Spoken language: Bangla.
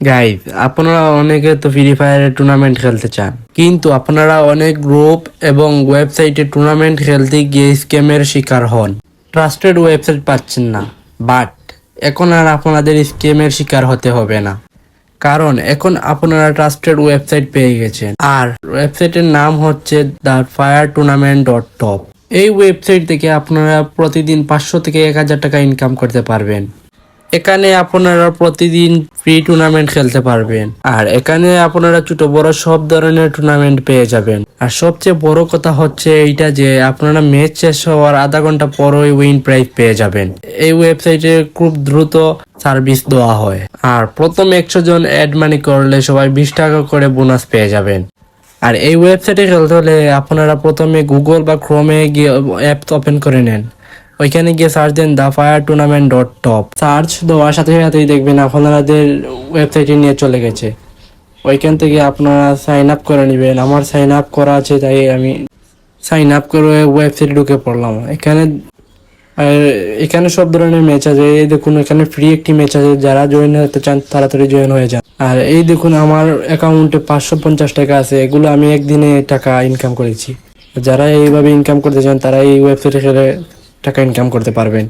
গাইজ, আপনারা অনেকে তো ফ্রি ফায়ারের টুর্নামেন্ট খেলতে চান, কিন্তু আপনারা অনেক গ্রুপ এবং ওয়েবসাইটে টুর্নামেন্ট খেলতে গিয়ে স্ক্যামের শিকার হন। ট্রাস্টেড ওয়েবসাইট পাচ্ছেন না, বাট এখন আর আপনাদের স্ক্যামের শিকার হতে হবে না, কারণ এখন আপনারা ট্রাস্টেড ওয়েবসাইট পেয়ে গেছেন। আর ওয়েবসাইটের নাম হচ্ছে thefireTournament.top। এই ওয়েবসাইট থেকে আপনারা প্রতিদিন 500 থেকে 1000 টাকা ইনকাম করতে পারবেন। এখানে আপনারা প্রতিদিন ফ্রি টুর্নামেন্ট খেলতে পারবেন, আর এখানে আপনারা ছোট বড় সব ধরনের টুর্নামেন্ট পেয়ে যাবেন। আর সবচেয়ে বড় কথা হচ্ছে এইটা যে আপনারা ম্যাচ শেষ হওয়ার আধা ঘন্টা পরই উইন প্রাইজ পেয়ে যাবেন। এই ওয়েবসাইটে খুব দ্রুত সার্ভিস দেওয়া হয়, আর প্রথম 100 জন অ্যাড মানি করলে সবাই 20 টাকা করে বোনাস পেয়ে যাবেন। আর এই ওয়েবসাইটে খেলতে হলে আপনারা প্রথমে গুগল বা ক্রোমে গিয়ে অ্যাপ ওপেন করে নেন। ওইখানে গিয়ে সার্চ দেন thefireTournament.top। সার্চ দেওয়ার সাথে সাথেই দেখবেন আপনাদের ওয়েবসাইটে নিয়ে চলে গেছে। ওইখান থেকে আপনারা সাইন আপ করে নেবেন। আমার সাইন আপ করা আছে, তাই আমি সাইন আপ করে ওয়েবসাইটে ঢুকে পড়লাম। এখানে সব ধরনের ম্যাচ আছে। এই দেখুন, এখানে ফ্রি একটি ম্যাচ আছে, যারা জয়েন হতে চান তাড়াতাড়ি জয়েন হয়ে যান। আর এই দেখুন, আমার অ্যাকাউন্টে 550 টাকা আছে। এগুলো আমি একদিনে টাকা ইনকাম করেছি। যারা এইভাবে ইনকাম করতে চান তারা এই ওয়েবসাইটে খেলে টাকা ইনকাম করতে পারবেন।